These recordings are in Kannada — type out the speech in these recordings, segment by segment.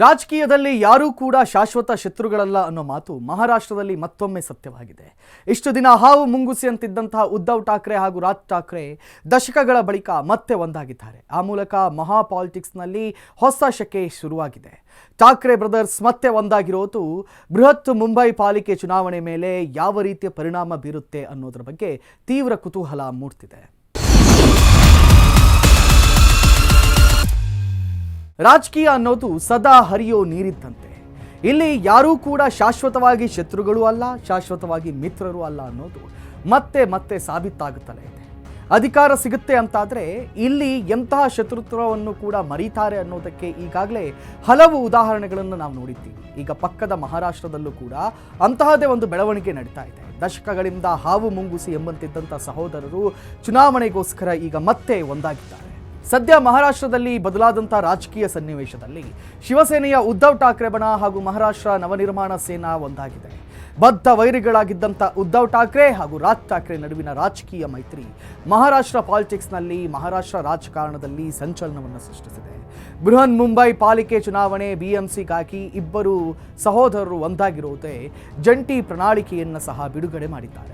ರಾಜಕೀಯದಲ್ಲಿ ಯಾರೂ ಕೂಡ ಶಾಶ್ವತ ಶತ್ರುಗಳಲ್ಲ ಅನ್ನೋ ಮಾತು ಮಹಾರಾಷ್ಟ್ರದಲ್ಲಿ ಮತ್ತೊಮ್ಮೆ ಸತ್ಯವಾಗಿದೆ. ಇಷ್ಟು ದಿನ ಹಾವು ಮುಂಗುಸಿ ಅಂತಿದ್ದಂತಹ ಉದ್ಧವ್ ಠಾಕ್ರೆ ಹಾಗೂ ರಾಜ್ ಠಾಕ್ರೆ ದಶಕಗಳ ಬಳಿಕ ಮತ್ತೆ ಒಂದಾಗಿದ್ದಾರೆ. ಆ ಮೂಲಕ ಮಹಾ ಪಾಲಿಟಿಕ್ಸ್ನಲ್ಲಿ ಹೊಸ ಶಕೆ ಶುರುವಾಗಿದೆ. ಠಾಕ್ರೆ ಬ್ರದರ್ಸ್ ಮತ್ತೆ ಒಂದಾಗಿರೋದು ಬೃಹತ್ ಮುಂಬೈ ಪಾಲಿಕೆ ಚುನಾವಣೆ ಮೇಲೆ ಯಾವ ರೀತಿಯ ಪರಿಣಾಮ ಬೀರುತ್ತೆ ಅನ್ನೋದರ ಬಗ್ಗೆ ತೀವ್ರ ಕುತೂಹಲ ಮೂಡ್ತಿದೆ. ರಾಜಕೀಯ ಅನ್ನೋದು ಸದಾ ಹರಿಯೋ ನೀರಿದ್ದಂತೆ. ಇಲ್ಲಿ ಯಾರೂ ಕೂಡ ಶಾಶ್ವತವಾಗಿ ಶತ್ರುಗಳು ಅಲ್ಲ, ಶಾಶ್ವತವಾಗಿ ಮಿತ್ರರು ಅಲ್ಲ ಅನ್ನೋದು ಮತ್ತೆ ಮತ್ತೆ ಸಾಬೀತಾಗುತ್ತಲೇ ಇದೆ. ಅಧಿಕಾರ ಸಿಗುತ್ತೆ ಅಂತಾದರೆ ಇಲ್ಲಿ ಎಂತಹ ಶತ್ರುತ್ವವನ್ನು ಕೂಡ ಮರೀತಾರೆ ಅನ್ನೋದಕ್ಕೆ ಈಗಾಗಲೇ ಹಲವು ಉದಾಹರಣೆಗಳನ್ನು ನಾವು ನೋಡಿದ್ದೀವಿ. ಈಗ ಪಕ್ಕದ ಮಹಾರಾಷ್ಟ್ರದಲ್ಲೂ ಕೂಡ ಅಂತಹದೇ ಒಂದು ಬೆಳವಣಿಗೆ ನಡೀತಾ ಇದೆ. ದಶಕಗಳಿಂದ ಹಾವು ಮುಂಗುಸಿ ಎಂಬಂತಿದ್ದಂಥ ಸಹೋದರರು ಚುನಾವಣೆಗೋಸ್ಕರ ಈಗ ಮತ್ತೆ ಒಂದಾಗಿದ್ದಾರೆ. ಸದ್ಯ ಮಹಾರಾಷ್ಟ್ರದಲ್ಲಿ ಬದಲಾದಂಥ ರಾಜಕೀಯ ಸನ್ನಿವೇಶದಲ್ಲಿ ಶಿವಸೇನೆಯ ಉದ್ಧವ್ ಠಾಕ್ರೆ ಬಣ ಹಾಗೂ ಮಹಾರಾಷ್ಟ್ರ ನವನಿರ್ಮಾಣ ಸೇನಾ ಒಂದಾಗಿದೆ. ಬದ್ಧ ವೈರಿಗಳಾಗಿದ್ದಂಥ ಉದ್ಧವ್ ಠಾಕ್ರೆ ಹಾಗೂ ರಾಜ್ ಠಾಕ್ರೆ ನಡುವಿನ ರಾಜಕೀಯ ಮೈತ್ರಿ ಮಹಾರಾಷ್ಟ್ರ ಪಾಲಿಟಿಕ್ಸ್ನಲ್ಲಿ, ಮಹಾರಾಷ್ಟ್ರ ರಾಜಕಾರಣದಲ್ಲಿ ಸಂಚಲನವನ್ನು ಸೃಷ್ಟಿಸಿದೆ. ಬೃಹನ್ ಮುಂಬೈ ಪಾಲಿಕೆ ಚುನಾವಣೆ BMCಗಾಗಿ ಇಬ್ಬರು ಸಹೋದರರು ಒಂದಾಗಿರುವುದೇ ಜಂಟಿ ಪ್ರಣಾಳಿಕೆಯನ್ನು ಸಹ ಬಿಡುಗಡೆ ಮಾಡಿದ್ದಾರೆ.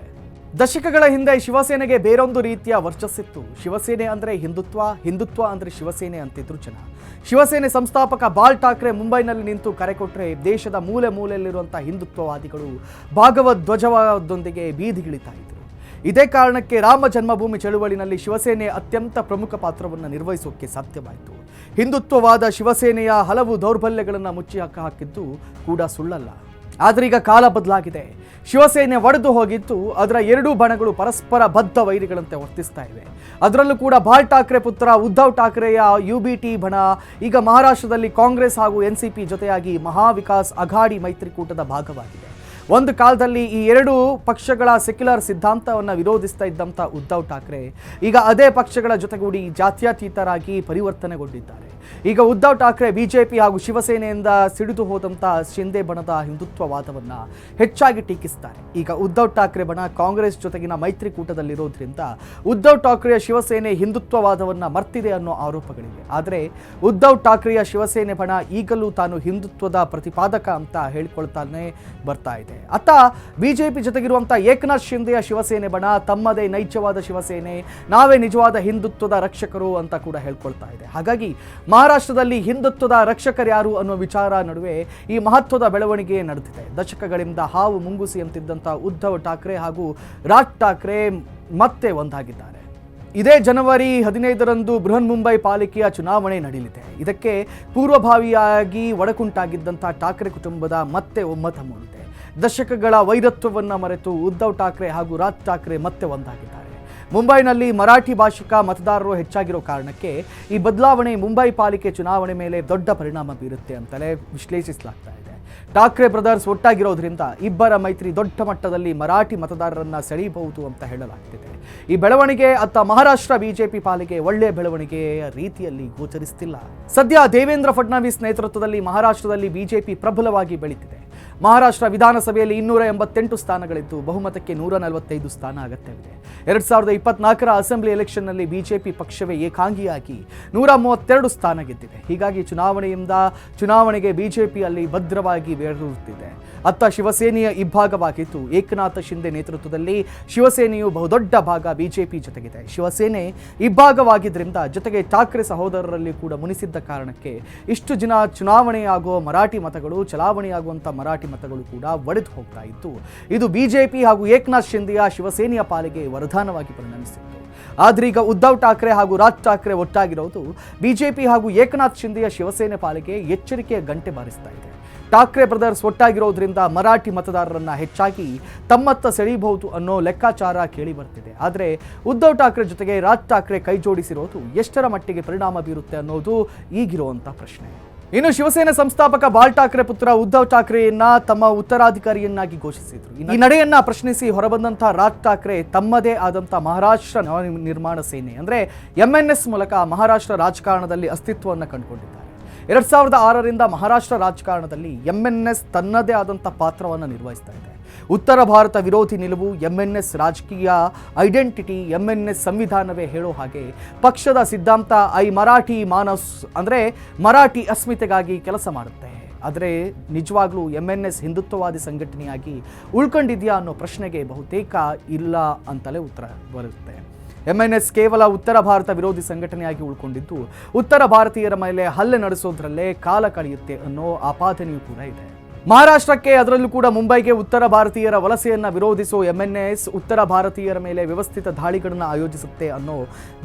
ದಶಕಗಳ ಹಿಂದೆ ಶಿವಸೇನೆಗೆ ಬೇರೊಂದು ರೀತಿಯ ವರ್ಚಸ್ಸಿತ್ತು. ಶಿವಸೇನೆ ಅಂದರೆ ಹಿಂದುತ್ವ, ಹಿಂದುತ್ವ ಅಂದರೆ ಶಿವಸೇನೆ ಅಂತಿದ್ರು ಜನ. ಶಿವಸೇನೆ ಸಂಸ್ಥಾಪಕ ಬಾಲ್ ಠಾಕ್ರೆ ಮುಂಬೈನಲ್ಲಿ ನಿಂತು ಕರೆ ಕೊಟ್ಟರೆ ದೇಶದ ಮೂಲೆ ಮೂಲೆಯಲ್ಲಿರುವಂಥ ಹಿಂದುತ್ವವಾದಿಗಳು ಭಾಗವತ್ ಧ್ವಜದೊಂದಿಗೆ ಬೀದಿಗಿಳಿತಾ ಇದ್ರು. ಇದೇ ಕಾರಣಕ್ಕೆ ರಾಮ ಜನ್ಮಭೂಮಿ ಚಳುವಳಿನಲ್ಲಿ ಶಿವಸೇನೆ ಅತ್ಯಂತ ಪ್ರಮುಖ ಪಾತ್ರವನ್ನು ನಿರ್ವಹಿಸೋಕೆ ಸಾಧ್ಯವಾಯಿತು. ಹಿಂದುತ್ವವಾದ ಶಿವಸೇನೆಯ ಹಲವು ದೌರ್ಬಲ್ಯಗಳನ್ನು ಮುಚ್ಚಿ ಹಾಕಿದ್ದು ಕೂಡ ಸುಳ್ಳಲ್ಲ. ಆದರೆ ಈಗ ಕಾಲ ಬದಲಾಗಿದೆ. ಶಿವಸೇನೆ ಒಡೆದು ಹೋಗಿದ್ದು ಅದರ ಎರಡೂ ಬಣಗಳು ಪರಸ್ಪರ ಬದ್ಧ ವೈರಿಗಳಂತೆ ವರ್ತಿಸ್ತಾ ಇವೆ. ಅದರಲ್ಲೂ ಕೂಡ ಬಾಲ್ ಠಾಕ್ರೆ ಪುತ್ರ ಉದ್ಧವ್ ಠಾಕ್ರೆಯ UBT ಬಣ ಈಗ ಮಹಾರಾಷ್ಟ್ರದಲ್ಲಿ ಕಾಂಗ್ರೆಸ್ ಹಾಗೂ NCP ಜೊತೆಯಾಗಿ ಮಹಾವಿಕಾಸ್ ಅಘಾಡಿ ಮೈತ್ರಿಕೂಟದ ಭಾಗವಾಗಿದೆ. ಒಂದು ಕಾಲದಲ್ಲಿ ಈ ಎರಡೂ ಪಕ್ಷಗಳ ಸೆಕ್ಯುಲರ್ ಸಿದ್ಧಾಂತವನ್ನು ವಿರೋಧಿಸ್ತಾ ಇದ್ದಂಥ ಉದ್ಧವ್ ಠಾಕ್ರೆ ಈಗ ಅದೇ ಪಕ್ಷಗಳ ಜೊತೆಗೂಡಿ ಜಾತ್ಯತೀತರಾಗಿ ಪರಿವರ್ತನೆಗೊಂಡಿದ್ದಾರೆ. ಈಗ ಉದ್ಧವ್ ಠಾಕ್ರೆ BJP ಹಾಗೂ ಶಿವಸೇನೆಯಿಂದ ಸಿಡಿದು ಹೋದಂಥ ಶಿಂದೆ ಬಣದ ಹಿಂದುತ್ವವಾದವನ್ನು ಹೆಚ್ಚಾಗಿ ಟೀಕಿಸ್ತಾರೆ. ಈಗ ಉದ್ಧವ್ ಠಾಕ್ರೆ ಬಣ ಕಾಂಗ್ರೆಸ್ ಜೊತೆಗಿನ ಮೈತ್ರಿಕೂಟದಲ್ಲಿರೋದ್ರಿಂದ ಉದ್ಧವ್ ಠಾಕ್ರೆಯ ಶಿವಸೇನೆ ಹಿಂದುತ್ವವಾದವನ್ನು ಮರ್ತಿದೆ ಅನ್ನೋ ಆರೋಪಗಳಿವೆ. ಆದರೆ ಉದ್ಧವ್ ಠಾಕ್ರೆಯ ಶಿವಸೇನೆ ಬಣ ಈಗಲೂ ತಾನು ಹಿಂದುತ್ವದ ಪ್ರತಿಪಾದಕ ಅಂತ ಹೇಳಿಕೊಳ್ತಾನೆ ಬರ್ತಾ ಇದೆ. ಅತ್ತ BJP ಜೊತೆಗಿರುವಂಥ ಏಕನಾಥ್ ಶಿಂದೆಯ ಶಿವಸೇನೆ ಬಣ ತಮ್ಮದೇ ನೈಜವಾದ ಶಿವಸೇನೆ, ನಾವೇ ನಿಜವಾದ ಹಿಂದುತ್ವದ ರಕ್ಷಕರು ಅಂತ ಕೂಡ ಹೇಳ್ಕೊಳ್ತಾ ಇದೆ. ಹಾಗಾಗಿ ಮಹಾರಾಷ್ಟ್ರದಲ್ಲಿ ಹಿಂದುತ್ವದ ರಕ್ಷಕರು ಯಾರು ಅನ್ನೋ ವಿಚಾರ ನಡುವೆ ಈ ಮಹತ್ವದ ಬೆಳವಣಿಗೆ ನಡೆದಿದೆ. ದಶಕಗಳಿಂದ ಹಾವು ಮುಂಗುಸಿ ಅಂತಿದ್ದಂಥ ಉದ್ಧವ್ ಠಾಕ್ರೆ ಹಾಗೂ ರಾಜ್ ಠಾಕ್ರೆ ಮತ್ತೆ ಒಂದಾಗಿದ್ದಾರೆ. ಇದೇ ಜನವರಿ 15ರಂದು ಬೃಹನ್ ಮುಂಬೈ ಪಾಲಿಕೆಯ ಚುನಾವಣೆ ನಡೆಯಲಿದೆ. ಇದಕ್ಕೆ ಪೂರ್ವಭಾವಿಯಾಗಿ ಒಡಕುಂಟಾಗಿದ್ದಂಥ ಠಾಕ್ರೆ ಕುಟುಂಬದ ಮತ್ತೆ ಒಮ್ಮತ ಮೂಡಿದೆ. ದಶಕಗಳ ವೈರತ್ವವನ್ನು ಮರೆತು ಉದ್ಧವ್ ಠಾಕ್ರೆ ಹಾಗೂ ರಾಜ್ ಠಾಕ್ರೆ ಮತ್ತೆ ಒಂದಾಗಿದ್ದಾರೆ. ಮುಂಬೈನಲ್ಲಿ ಮರಾಠಿ ಭಾಷಿಕ ಮತದಾರರು ಹೆಚ್ಚಾಗಿರೋ ಕಾರಣಕ್ಕೆ ಈ ಬದಲಾವಣೆ ಮುಂಬೈ ಪಾಲಿಕೆ ಚುನಾವಣೆ ಮೇಲೆ ದೊಡ್ಡ ಪರಿಣಾಮ ಬೀರುತ್ತೆ ಅಂತಲೇ ವಿಶ್ಲೇಷಿಸಲಾಗ್ತಾ ಇದೆ. ಠಾಕ್ರೆ ಬ್ರದರ್ಸ್ ಒಟ್ಟಾಗಿರೋದ್ರಿಂದ ಇಬ್ಬರ ಮೈತ್ರಿ ದೊಡ್ಡ ಮಟ್ಟದಲ್ಲಿ ಮರಾಠಿ ಮತದಾರರನ್ನ ಸೆಳೆಯಬಹುದು ಅಂತ ಹೇಳಲಾಗ್ತಿದೆ. ಈ ಬೆಳವಣಿಗೆ ಅತ್ತ ಮಹಾರಾಷ್ಟ್ರ BJP ಪಾಲಿಗೆ ಒಳ್ಳೆಯ ಬೆಳವಣಿಗೆಯ ರೀತಿಯಲ್ಲಿ ಗೋಚರಿಸುತ್ತಿಲ್ಲ. ಸದ್ಯ ದೇವೇಂದ್ರ ಫಡ್ನವೀಸ್ ನೇತೃತ್ವದಲ್ಲಿ ಮಹಾರಾಷ್ಟ್ರದಲ್ಲಿ BJP ಪ್ರಬಲವಾಗಿ ಬೆಳೀತಿದೆ. ಮಹಾರಾಷ್ಟ್ರ ವಿಧಾನಸಭೆಯಲ್ಲಿ 288 ಸ್ಥಾನಗಳಿದ್ದು ಬಹುಮತಕ್ಕೆ 145 ಸ್ಥಾನ ಅಗತ್ಯವಿದೆ. 2024ರ ಅಸೆಂಬ್ಲಿ ಎಲೆಕ್ಷನ್ನಲ್ಲಿ BJP ಪಕ್ಷವೇ ಏಕಾಂಗಿಯಾಗಿ 132 ಸ್ಥಾನ ಗೆದ್ದಿದೆ. ಹೀಗಾಗಿ ಚುನಾವಣೆಗೆ BJP ಅಲ್ಲಿ ಭದ್ರವಾಗಿ ಬೇರೂರುತ್ತಿದೆ. ಅತ್ತ ಶಿವಸೇನೆಯ ಇಬ್ಬಾಗವಾಗಿದ್ದು ಏಕನಾಥ ಶಿಂದೆ ನೇತೃತ್ವದಲ್ಲಿ ಶಿವಸೇನೆಯು ಬಹುದೊಡ್ಡ ಭಾಗ BJP ಜೊತೆಗಿದೆ. ಶಿವಸೇನೆ ಇಬ್ಬಾಗವಾಗಿದ್ದರಿಂದ ಜೊತೆಗೆ ಠಾಕ್ರೆ ಸಹೋದರರಲ್ಲಿ ಕೂಡ ಮುನಿಸಿದ್ದ ಕಾರಣಕ್ಕೆ ಇಷ್ಟು ದಿನ ಚುನಾವಣೆಯಾಗುವ ಮರಾಠಿ ಮತಗಳು, ಚಲಾವಣೆಯಾಗುವಂಥ ಮರಾಠಿ ಮತಗಳು ಕೂಡ ಒಡೆದು ಹೋಗ್ತಾ ಇತ್ತು. ಇದು BJP ಹಾಗೂ ಏಕನಾಥ್ ಶಿಂದೆಯ ಶಿವಸೇನೆಯ ಪಾಲಿಗೆ ವರದಾನವಾಗಿ ಪರಿಣಮಿಸಿತ್ತು. ಆದ್ರೆ ಈಗ ಉದ್ಧವ್ ಠಾಕ್ರೆ ಹಾಗೂ ರಾಜ್ ಠಾಕ್ರೆ ಒಟ್ಟಾಗಿರೋದು BJP ಹಾಗೂ ಏಕನಾಥ್ ಶಿಂದೆಯ ಶಿವಸೇನೆ ಪಾಲಿಗೆ ಎಚ್ಚರಿಕೆಯ ಗಂಟೆ ಬಾರಿಸ್ತಾ ಇದೆ. ಠಾಕ್ರೆ ಬ್ರದರ್ಸ್ ಒಟ್ಟಾಗಿರೋದ್ರಿಂದ ಮರಾಠಿ ಮತದಾರರನ್ನ ಹೆಚ್ಚಾಗಿ ತಮ್ಮತ್ತ ಸೆಳೆಯಬಹುದು ಅನ್ನೋ ಲೆಕ್ಕಾಚಾರ ಕೇಳಿ ಬರ್ತಿದೆ. ಆದರೆ ಉದ್ಧವ್ ಠಾಕ್ರೆ ಜೊತೆಗೆ ರಾಜ್ ಠಾಕ್ರೆ ಕೈ ಜೋಡಿಸಿರೋದು ಎಷ್ಟರ ಮಟ್ಟಿಗೆ ಪರಿಣಾಮ ಬೀರುತ್ತೆ ಅನ್ನೋದು ಈಗಿರುವಂಥ ಪ್ರಶ್ನೆ. ಇನ್ನು ಶಿವಸೇನೆ ಸಂಸ್ಥಾಪಕ ಬಾಲ್ ಠಾಕ್ರೆ ಪುತ್ರ ಉದ್ಧವ್ ಠಾಕ್ರೆಯನ್ನ ತಮ್ಮ ಉತ್ತರಾಧಿಕಾರಿಯನ್ನಾಗಿ ಘೋಷಿಸಿದ್ರು. ಈ ನಡೆಯನ್ನ ಪ್ರಶ್ನಿಸಿ ಹೊರಬಂದಂಥ ರಾಜ್ ಠಾಕ್ರೆ ತಮ್ಮದೇ ಆದಂಥ ಮಹಾರಾಷ್ಟ್ರ ನವನಿರ್ಮಾಣ ಸೇನೆ ಅಂದರೆ MNS ಮೂಲಕ ಮಹಾರಾಷ್ಟ್ರ ರಾಜಕಾರಣದಲ್ಲಿ ಅಸ್ತಿತ್ವವನ್ನು ಕಂಡುಕೊಂಡಿದ್ದಾರೆ. 2006ರಿಂದ ಮಹಾರಾಷ್ಟ್ರ ರಾಜಕಾರಣದಲ್ಲಿ MNS ತನ್ನದೇ ಆದಂಥ ಪಾತ್ರವನ್ನು ನಿರ್ವಹಿಸ್ತಾ ಇದೆ. ಉತ್ತರ ಭಾರತ ವಿರೋಧಿ ನಿಲುವು, MNS ರಾಜಕೀಯ ಐಡೆಂಟಿಟಿ, MNS ಸಂವಿಧಾನವೇ ಹೇಳೋ ಹಾಗೆ ಪಕ್ಷದ ಸಿದ್ಧಾಂತ ಮರಾಠಿ ಮಾನಸ್ ಅಂದರೆ ಮರಾಠಿ ಅಸ್ಮಿತೆಗಾಗಿ ಕೆಲಸ ಮಾಡುತ್ತೆ. ಆದರೆ ನಿಜವಾಗ್ಲೂ MNS ಹಿಂದುತ್ವವಾದಿ ಸಂಘಟನೆಯಾಗಿ ಉಳ್ಕೊಂಡಿದೆಯಾ ಅನ್ನೋ ಪ್ರಶ್ನೆಗೆ ಬಹುತೇಕ ಇಲ್ಲ ಅಂತಲೇ ಉತ್ತರ ಬರುತ್ತೆ. MNS ಕೇವಲ ಉತ್ತರ ಭಾರತ ವಿರೋಧಿ ಸಂಘಟನೆಯಾಗಿ ಉಳ್ಕೊಂಡಿದ್ದು ಉತ್ತರ ಭಾರತೀಯರ ಮೇಲೆ ಹಲ್ಲೆ ನಡೆಸೋದ್ರಲ್ಲೇ ಕಾಲ ಕಳೆಯುತ್ತೆ ಅನ್ನೋ ಆಪಾದನೆಯೂ ಕೂಡ ಇದೆ. ಮಹಾರಾಷ್ಟ್ರಕ್ಕೆ, ಅದರಲ್ಲೂ ಕೂಡ ಮುಂಬೈಗೆ ಉತ್ತರ ಭಾರತೀಯರ ವಲಸೆಯನ್ನ ವಿರೋಧಿಸೋ MNS ಉತ್ತರ ಭಾರತೀಯರ ಮೇಲೆ ವ್ಯವಸ್ಥಿತ ದಾಳಿಗಳನ್ನು ಆಯೋಜಿಸುತ್ತೆ ಅನ್ನೋ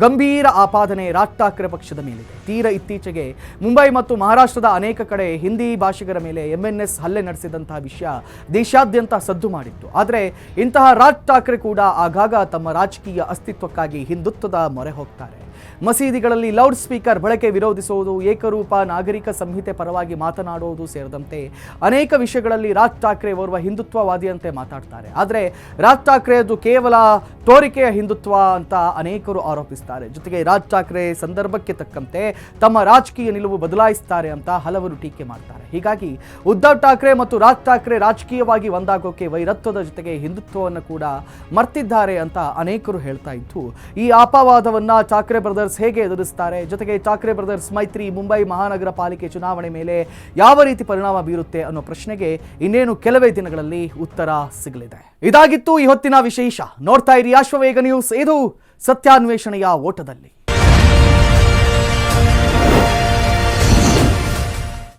ಗಂಭೀರ ಆಪಾದನೆ ರಾಜ್ ಠಾಕ್ರೆ ಪಕ್ಷದ ಮೇಲಿದೆ. ತೀರ ಇತ್ತೀಚೆಗೆ ಮುಂಬೈ ಮತ್ತು ಮಹಾರಾಷ್ಟ್ರದ ಅನೇಕ ಕಡೆ ಹಿಂದಿ ಭಾಷಿಗರ ಮೇಲೆ MNS ಹಲ್ಲೆ ನಡೆಸಿದಂತಹ ವಿಷಯ ದೇಶಾದ್ಯಂತ ಸದ್ದು ಮಾಡಿತ್ತು. ಆದರೆ ಇಂತಹ ರಾಜ್ ಠಾಕ್ರೆ ಕೂಡ ಆಗಾಗ ತಮ್ಮ ರಾಜಕೀಯ ಅಸ್ತಿತ್ವಕ್ಕಾಗಿ ಹಿಂದುತ್ವದ ಮೊರೆ ಹೋಗ್ತಾರೆ. ಮಸೀದಿಗಳಲ್ಲಿ ಲೌಡ್ ಸ್ಪೀಕರ್ ಬಳಕೆ ವಿರೋಧಿಸುವುದು, ಏಕರೂಪ ನಾಗರಿಕ ಸಂಹಿತೆ ಪರವಾಗಿ ಮಾತನಾಡುವುದು ಸೇರಿದಂತೆ ಅನೇಕ ವಿಷಯಗಳಲ್ಲಿ ರಾಜ್ ಠಾಕ್ರೆ ಓರ್ವ ಹಿಂದುತ್ವವಾದಿಯಂತೆ ಮಾತಾಡ್ತಾರೆ. ಆದರೆ ರಾಜ್ ಠಾಕ್ರೆ ಅದು ಕೇವಲ ತೋರಿಕೆಯ ಹಿಂದುತ್ವ ಅಂತ ಅನೇಕರು ಆರೋಪಿಸ್ತಾರೆ. ಜೊತೆಗೆ ರಾಜ್ ಠಾಕ್ರೆ ಸಂದರ್ಭಕ್ಕೆ ತಕ್ಕಂತೆ ತಮ್ಮ ರಾಜಕೀಯ ನಿಲುವು ಬದಲಾಯಿಸ್ತಾರೆ ಅಂತ ಹಲವರು ಟೀಕೆ ಮಾಡ್ತಾರೆ. ಹೀಗಾಗಿ ಉದ್ಧವ್ ಠಾಕ್ರೆ ಮತ್ತು ರಾಜ್ ಠಾಕ್ರೆ ರಾಜಕೀಯವಾಗಿ ಒಂದಾಗೋಕೆ ವೈರತ್ವದ ಜೊತೆಗೆ ಹಿಂದುತ್ವವನ್ನು ಕೂಡ ಮರ್ತಿದ್ದಾರೆ ಅಂತ ಅನೇಕರು ಹೇಳ್ತಾ ಇದ್ದು, ಈ ಅಪವಾದವನ್ನ ಠಾಕ್ರೆ ಬ್ರದರ್ಸ್ ಹೇಗೆ ಎದುರಿಸ್ತಾರೆ, ಜೊತೆಗೆ ಠಾಕ್ರೆ ಬ್ರದರ್ಸ್ ಮೈತ್ರಿ ಮುಂಬೈ ಮಹಾನಗರ ಪಾಲಿಕೆ ಚುನಾವಣೆ ಮೇಲೆ ಯಾವ ರೀತಿ ಪರಿಣಾಮ ಬೀರುತ್ತೆ ಅನ್ನೋ ಪ್ರಶ್ನೆಗೆ ಇನ್ನೇನು ಕೆಲವೇ ದಿನಗಳಲ್ಲಿ ಉತ್ತರ ಸಿಗಲಿದೆ. ಇದಾಗಿತ್ತು ಈ ಹೊತ್ತಿನ ವಿಶೇಷ. ನೋಡ್ತಾ ಇರಿ ಅಶ್ವವೇಗ ನ್ಯೂಸ್. ಇದು ಸತ್ಯಾನ್ವೇಷಣೆಯ ಓಟದಲ್ಲಿ.